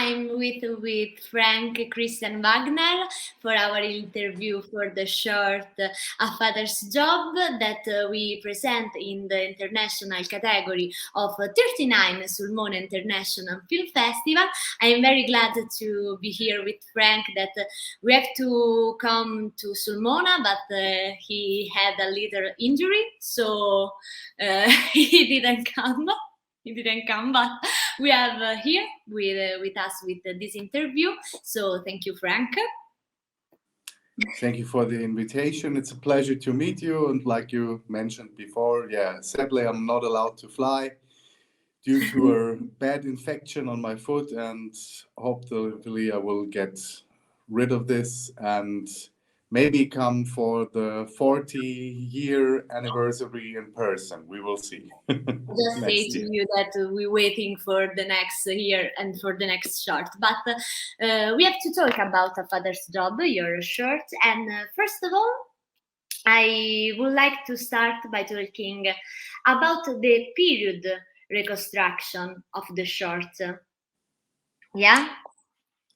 I'm with Frank Christian Wagner for our interview for the short A Father's Job that we present in the international category of 39 Sulmona International Film Festival. I am very glad to be here with Frank that we have to come to Sulmona, but he had a little injury, so he didn't come. But we have here with us with this interview. So thank you, Frank. Thank you for the invitation. It's a pleasure to meet you. And like you mentioned before, sadly, I'm not allowed to fly due to a bad infection on my foot. And hopefully I will get rid of this and maybe come for the 40-year anniversary in person. We will see. Just say to you that we're waiting for the next year and for the next short. But we have to talk about A Father's Job, your short. And first of all, I would like to start by talking about the period reconstruction of the short. Yeah?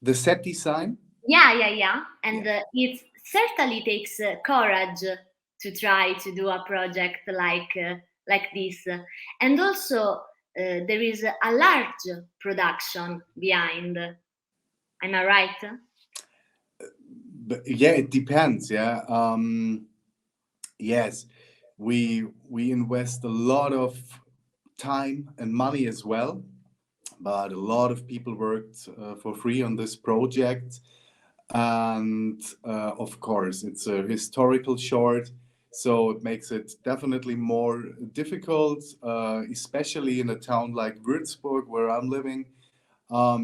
The set design? Yeah. And it certainly takes courage to try to do a project like this. And also, there is a large production behind. Am I right? Yeah, it depends. Yes, we invest a lot of time and money as well, but a lot of people worked for free on this project. And of course, it's a historical short, so it makes it definitely more difficult, especially in a town like Würzburg, where I'm living,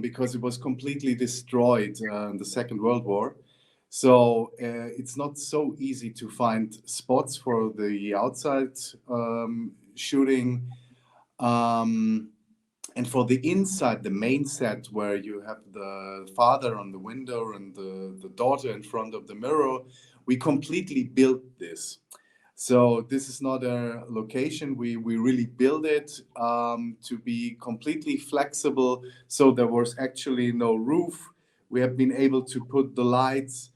because it was completely destroyed in the Second World War. So it's not so easy to find spots for the outside shooting. And for the inside, the main set where you have the father on the window and the daughter in front of the mirror, we completely built this. So this is not a location. We really built it to be completely flexible. So there was actually no roof. We have been able to put the lights.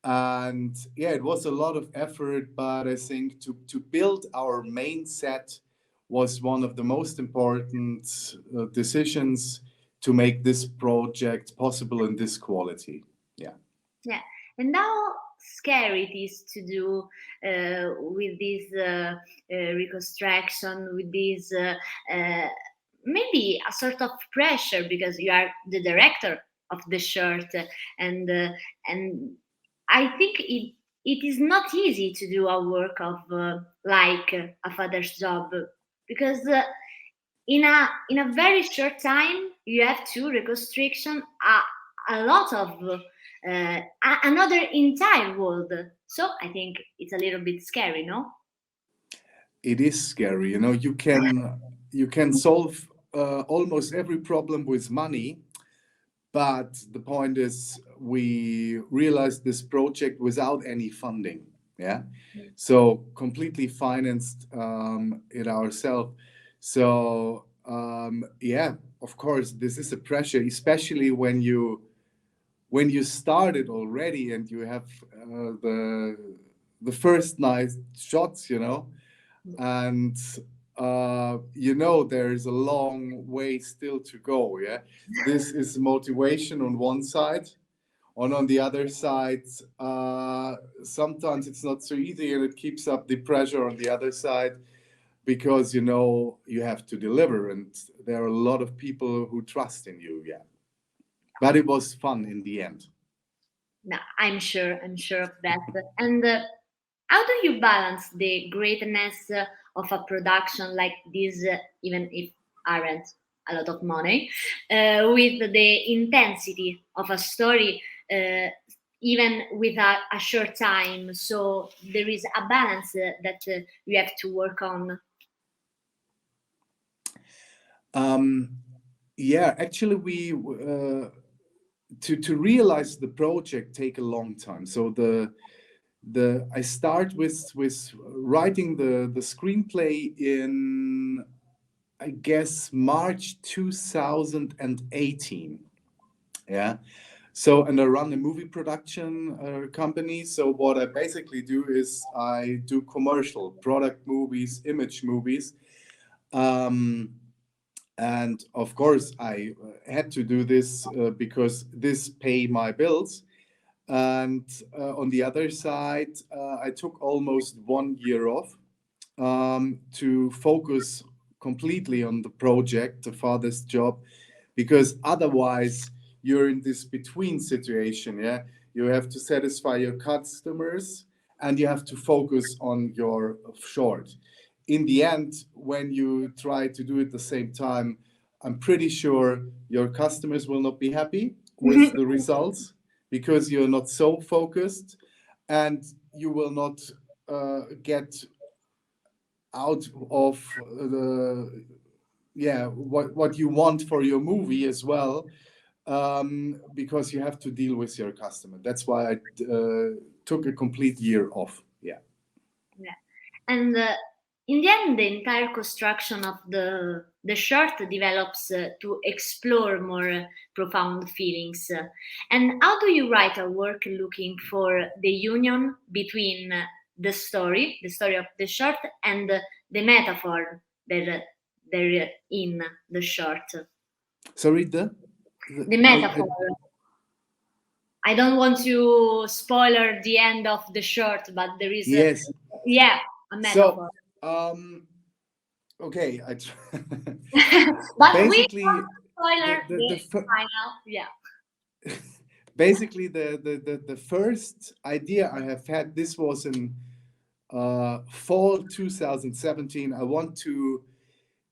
And it was a lot of effort, but I think to build our main set was one of the most important decisions to make this project possible in this quality. Yeah. And how scary it is to do with this reconstruction, with this maybe a sort of pressure, because you are the director of the short, and I think it is not easy to do a work of like A Father's Job, because in a very short time you have to reconstruction a lot of another entire world. So I think it's a little bit scary, no? It is scary. You can solve almost every problem with money, but the point is we realized this project without any funding. So completely financed it ourselves. So of course this is a pressure, especially when you started already and you have the first nice shots, and there's a long way still to go. This is motivation on one side. On the other side, sometimes it's not so easy, and it keeps up the pressure on the other side, because you have to deliver, and there are a lot of people who trust in you. But it was fun in the end. No, I'm sure of that. And how do you balance the greatness of a production like this, even if aren't a lot of money, with the intensity of a story, even with a short time? So there is a balance that you have to work on. Actually, we to realize the project take a long time. So I start with writing the screenplay in, I guess, March 2018. Yeah. So, and I run a movie production company. So what I basically do is I do commercial product movies, image movies. Um, and of course, I had to do this because this pay my bills. And on the other side, I took almost 1 year off to focus completely on the project, the father's job, because otherwise you're in this between situation. Yeah, you have to satisfy your customers and you have to focus on your short. In the end, when you try to do it at the same time, I'm pretty sure your customers will not be happy with the results because you're not so focused, and you will not get out of the what you want for your movie as well, because you have to deal with your customer. That's why I took a complete year off. Yeah. Yeah. And in the end, the entire construction of the short develops to explore more profound feelings. And how do you write a work looking for the union between the story of the short, and the metaphor that they're in the short? Sorry, The metaphor. I don't want to spoiler the end of the short, but there is yes. a metaphor. So, okay, But we basically don't spoiler the final. Yeah. basically the first idea I have had, this was in fall 2017. I want to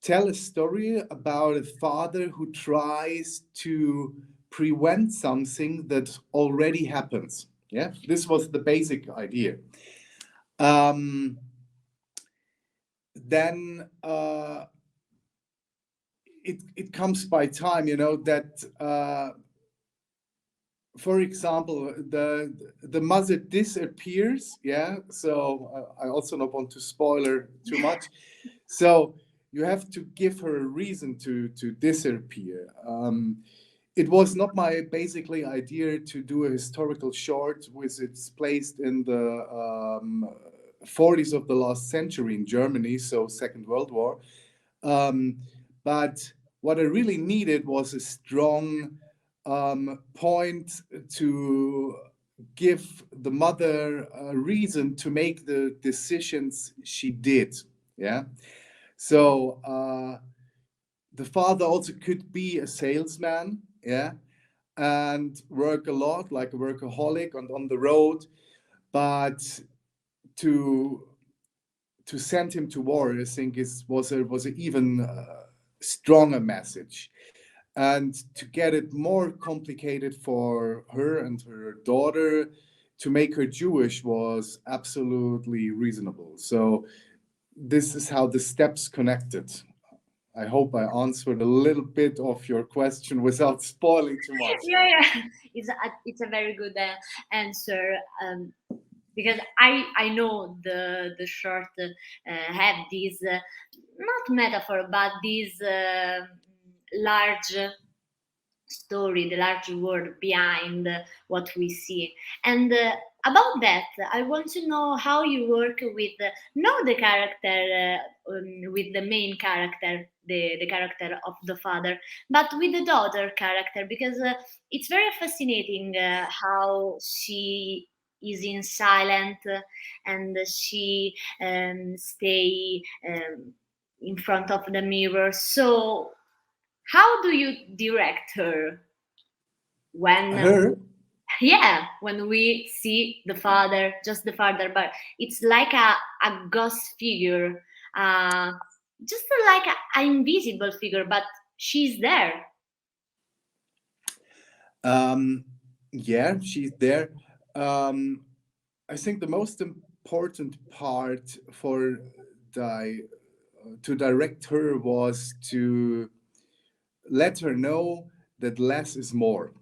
tell a story about a father who tries to prevent something that already happens. Yeah, this was the basic idea. Then it comes by time, that for example, the mother disappears. Yeah, so I also don't want to spoiler too much. So you have to give her a reason to disappear. It was not my basically idea to do a historical short with it's placed in the 40s of the last century in Germany, so Second World War. But what I really needed was a strong point to give the mother a reason to make the decisions she did. Yeah. So the father also could be a salesman. Yeah. And work a lot like a workaholic on the road. But to send him to war, I think was an even stronger message. And to get it more complicated for her and her daughter, to make her Jewish was absolutely reasonable. So this is how the steps connected. I hope I answered a little bit of your question without spoiling too much. Yeah. It's a very good answer. Because I know the short have this not metaphor, but this large story, the large word behind what we see. And about that, I want to know how you work with not the character, with the main character, the character of the father, but with the daughter character, because it's very fascinating how she is in silent, and she stay in front of the mirror. So how do you direct her when Her? when we see the father, just the father, but it's like a ghost figure, just like an invisible figure, but she's there. Yeah, she's there. I think the most important part for to direct her was to let her know that less is more.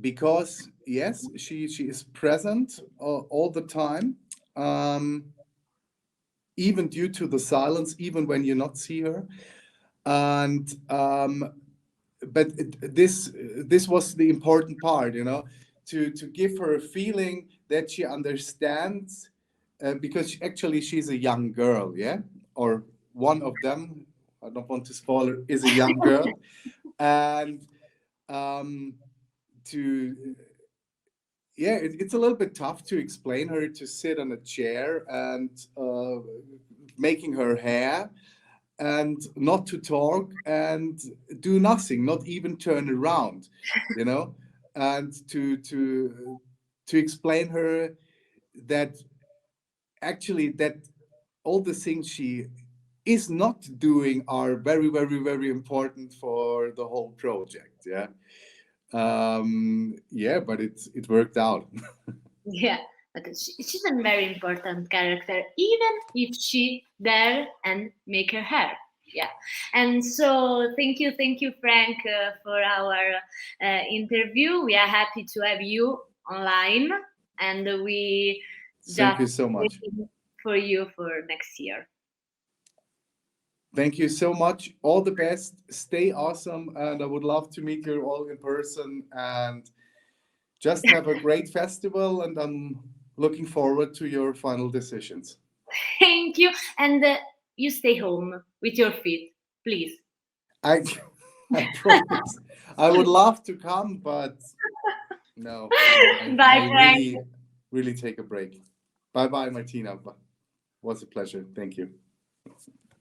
Because yes, she is present all the time, even due to the silence, even when you not see her, and but this was the important part, you know, to give her a feeling that she understands, because actually she's a young girl, yeah, or one of them. I don't want to spoil her. Is a young girl, and um, to yeah, it's a little bit tough to explain her to sit on a chair and making her hair and not to talk and do nothing, not even turn around, you know, and to explain her that actually that all the things she is not doing are very, very, very important for the whole project. Yeah. Yeah, but it worked out. Yeah, but she's a very important character, even if she there and make her hair. Yeah, and so thank you, Frank, for our interview. We are happy to have you online, and we Thank just you so much. waiting for you for next year. Thank you so much. All the best. Stay awesome. And I would love to meet you all in person and just have a great festival. And I'm looking forward to your final decisions. Thank you, and you stay home with your feet, please. I, I promise. I would love to come, but no, I Bye, Frank. really, really take a break. Bye bye, Martina. Was a pleasure. Thank you.